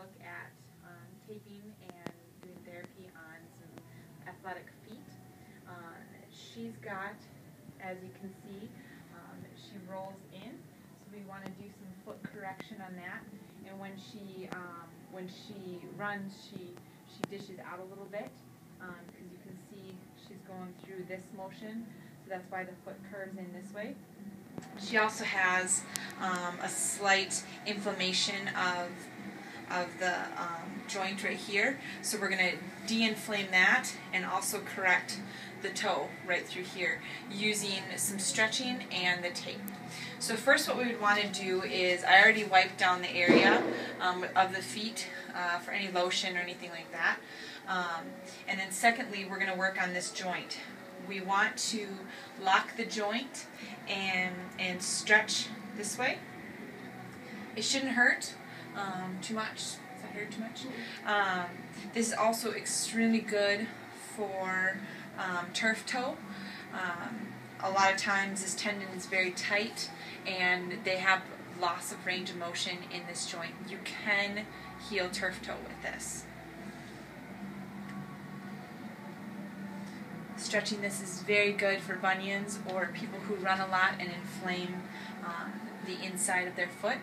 look at taping and doing therapy on some athletic feet. She's got, as you can see, she rolls in, so we want to do some foot correction on that. And when she runs, she dishes out a little bit, because you can see she's going through this motion, so that's why the foot curves in this way. She also has a slight inflammation of the joint right here, so we're going to de-inflame that and also correct the toe right through here using some stretching and the tape. So first what we would want to do is, I already wiped down the area of the feet for any lotion or anything like that. And then secondly, we're going to work on this joint. We want to lock the joint and stretch this way. It shouldn't hurt too much. Does that hurt too much? This is also extremely good for turf toe. A lot of times this tendon is very tight and they have loss of range of motion in this joint. You can heal turf toe with this. Stretching this is very good for bunions or people who run a lot and inflame the inside of their foot.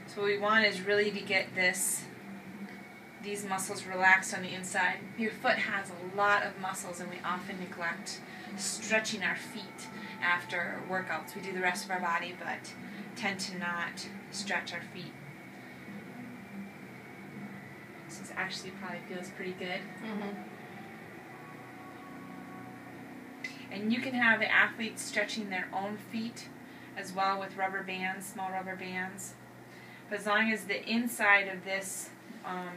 So what we want is really to get these muscles relaxed on the inside. Your foot has a lot of muscles and we often neglect stretching our feet after workouts. We do the rest of our body but tend to not stretch our feet. This actually probably feels pretty good. Mm-hmm. And you can have the athletes stretching their own feet as well with rubber bands, small rubber bands. But as long as the inside of this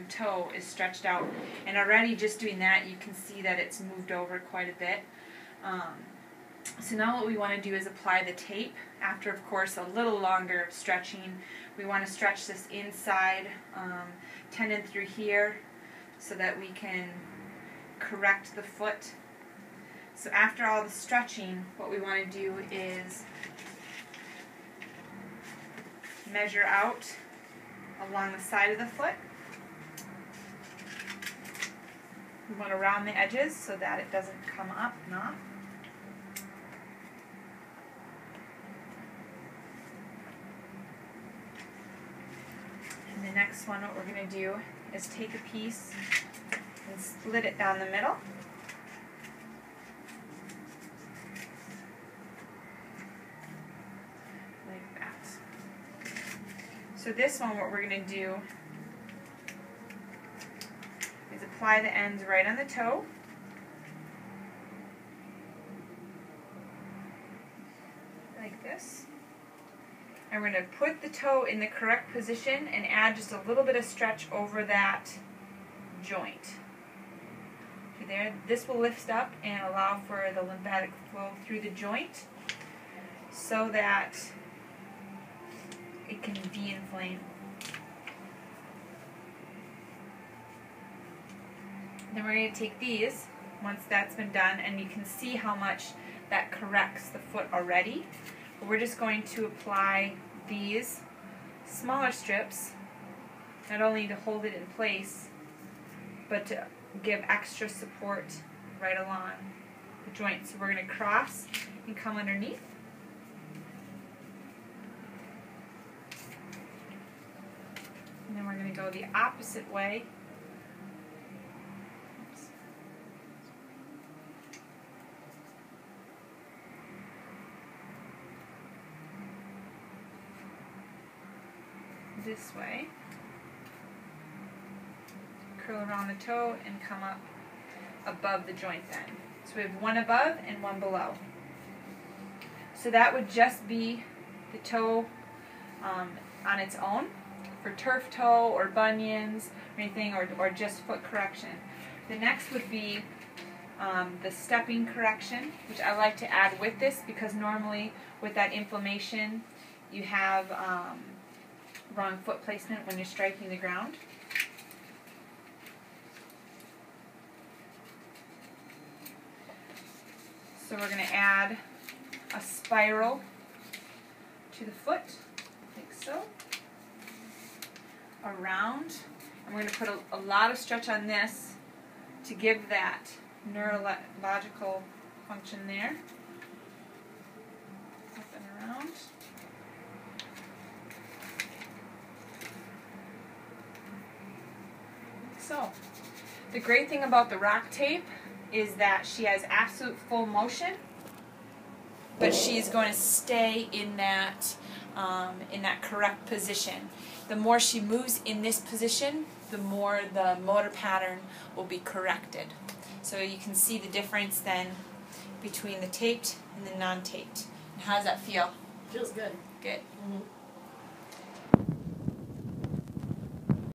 toe is stretched out, and already just doing that you can see that it's moved over quite a bit. So now what we want to do is apply the tape. After, of course, a little longer stretching, we want to stretch this inside tendon through here so that we can correct the foot. So after all the stretching, what we want to do is measure out along the side of the foot. We want to round the edges so that it doesn't come up and off. And the next one, what we're going to do is take a piece and split it down the middle. Like that. So this one, what we're going to do is apply the ends right on the toe. Like this. And we're going to put the toe in the correct position and add just a little bit of stretch over that joint. Okay, there. This will lift up and allow for the lymphatic flow through the joint so that it can de-inflame. Then we're going to take these, once that's been done, and you can see how much that corrects the foot already. But we're just going to apply these smaller strips, not only to hold it in place, but to give extra support right along the joint. So we're going to cross and come underneath. And then we're going to go the opposite way. This way, curl around the toe and come up above the joint then. So we have one above and one below. So that would just be the toe on its own for turf toe or bunions or anything, or just foot correction. The next would be the stepping correction, which I like to add with this because normally with that inflammation you have wrong foot placement when you're striking the ground. So we're going to add a spiral to the foot, like so. around. And we're going to put a lot of stretch on this to give that neurological function there. Up and around. So, the great thing about the rock tape is that she has absolute full motion, but she's going to stay in that correct position. The more she moves in this position, the more the motor pattern will be corrected. So you can see the difference then between the taped and the non-taped. And how does that feel? Feels good. Good. Mm-hmm.